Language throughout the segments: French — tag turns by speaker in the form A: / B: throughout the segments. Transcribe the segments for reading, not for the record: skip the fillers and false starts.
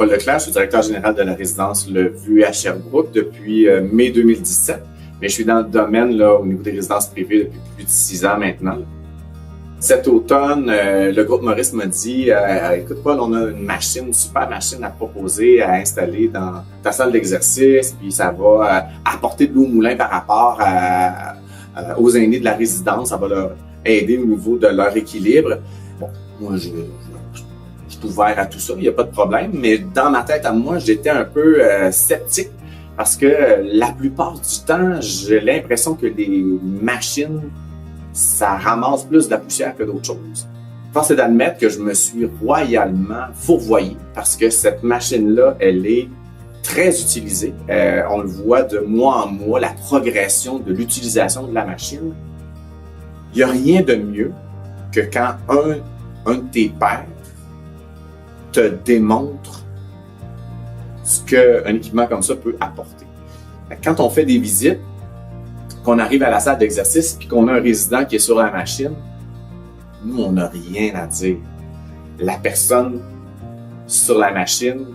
A: Paul Leclerc, je suis directeur général de la résidence Le Vue à Sherbrooke depuis mai 2017. Mais je suis dans le domaine là, au niveau des résidences privées depuis plus de 6 ans maintenant. Cet automne, le groupe Maurice m'a dit écoute Paul, on a une super machine à proposer, à installer dans ta salle d'exercice, puis ça va apporter de l'eau au moulin par rapport aux aînés de la résidence, ça va leur aider au niveau de leur équilibre. Bon, moi je suis ouvert à tout ça, il n'y a pas de problème, mais dans ma tête à moi, j'étais un peu sceptique parce que la plupart du temps, j'ai l'impression que les machines, ça ramasse plus de la poussière que d'autres choses. Force est d'admettre que je me suis royalement fourvoyé parce que cette machine-là, elle est très utilisée. On le voit de mois en mois, la progression de l'utilisation de la machine. Il n'y a rien de mieux que quand un de tes pairs te démontre ce qu'un équipement comme ça peut apporter. Quand on fait des visites, qu'on arrive à la salle d'exercice puis qu'on a un résident qui est sur la machine, nous, on n'a rien à dire. La personne sur la machine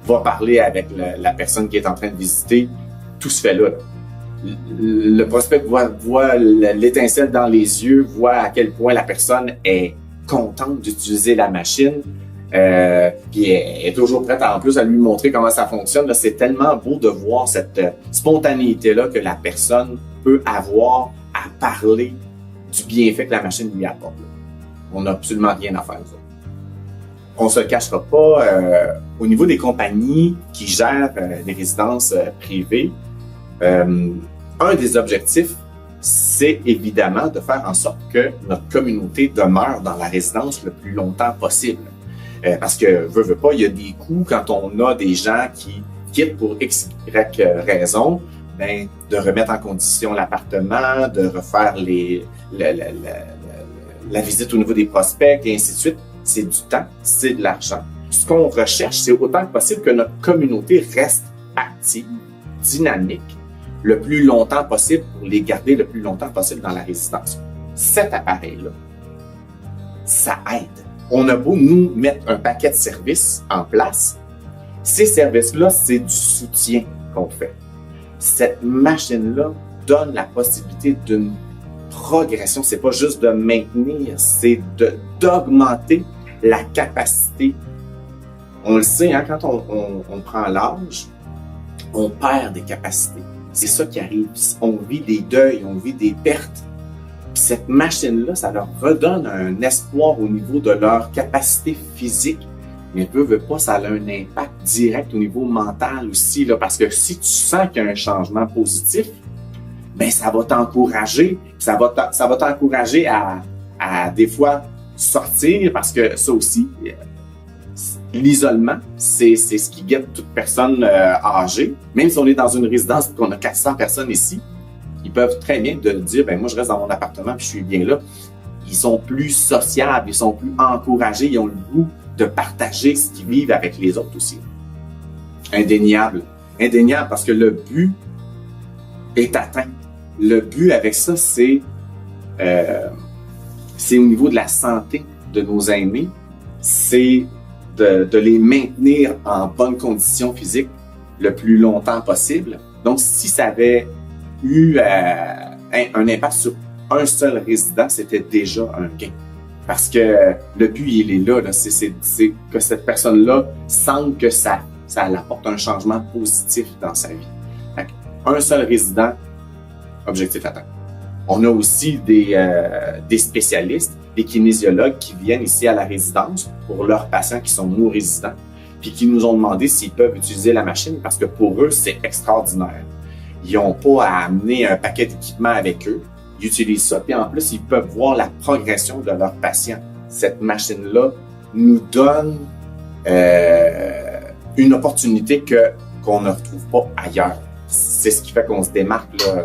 A: va parler avec la personne qui est en train de visiter. Tout se fait là. Le prospect voit l'étincelle dans les yeux, voit à quel point la personne est contente d'utiliser la machine. Puis elle est toujours prête en plus à lui montrer comment ça fonctionne. Là, c'est tellement beau de voir cette spontanéité-là que la personne peut avoir à parler du bienfait que la machine lui apporte. On n'a absolument rien à faire, ça. On se le cachera pas. Au niveau des compagnies qui gèrent les résidences privées, un des objectifs, c'est évidemment de faire en sorte que notre communauté demeure dans la résidence le plus longtemps possible. Parce que, veut pas, il y a des coûts quand on a des gens qui quittent pour X, Y raison, ben, de remettre en condition l'appartement, de refaire la visite au niveau des prospects, et ainsi de suite. C'est du temps, c'est de l'argent. Ce qu'on recherche, c'est autant que possible que notre communauté reste active, dynamique, le plus longtemps possible pour les garder le plus longtemps possible dans la résidence. Cet appareil-là, ça aide. On a beau nous mettre un paquet de services en place, ces services-là, c'est du soutien qu'on fait. Cette machine-là donne la possibilité d'une progression. C'est pas juste de maintenir, c'est d'augmenter la capacité. On le sait, hein, quand on prend l'âge, on perd des capacités. C'est ça qui arrive. On vit des deuils, on vit des pertes. Puis cette machine-là, ça leur redonne un espoir au niveau de leur capacité physique. Mais veut pas, ça a un impact direct au niveau mental aussi, là, parce que si tu sens qu'il y a un changement positif, ben ça va t'encourager. Ça va t'encourager à des fois sortir, parce que ça aussi, l'isolement, c'est ce qui guette toute personne âgée. Même si on est dans une résidence et qu'on a 400 personnes ici, ils peuvent très bien dire, ben moi je reste dans mon appartement puis je suis bien là. Ils sont plus sociables, ils sont plus encouragés, ils ont le goût de partager ce qu'ils vivent avec les autres aussi. Indéniable. Indéniable parce que le but est atteint. Le but avec ça, c'est au niveau de la santé de nos aînés, c'est de les maintenir en bonne condition physique le plus longtemps possible. Donc, si ça avait eu un impact sur un seul résident, c'était déjà un gain. Parce que le but, il est là, c'est que cette personne-là sente que ça apporte un changement positif dans sa vie. Donc, un seul résident, objectif atteint. On a aussi des spécialistes, des kinésiologues qui viennent ici à la résidence pour leurs patients qui sont nos résidents, puis qui nous ont demandé s'ils peuvent utiliser la machine parce que pour eux, c'est extraordinaire. Ils n'ont pas à amener un paquet d'équipements avec eux. Ils utilisent ça, puis en plus, ils peuvent voir la progression de leurs patients. Cette machine-là nous donne une opportunité qu'on ne retrouve pas ailleurs. C'est ce qui fait qu'on se démarque, là.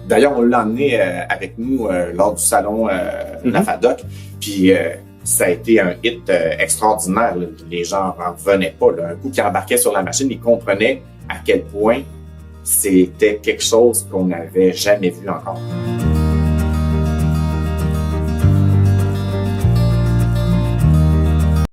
A: D'ailleurs, on l'a emmené avec nous lors du salon La FADOC, puis ça a été un hit extraordinaire. Là. Les gens n'en revenaient pas. Là. Un coup qu'ils embarquaient sur la machine, ils comprenaient à quel point c'était quelque chose qu'on n'avait jamais vu encore.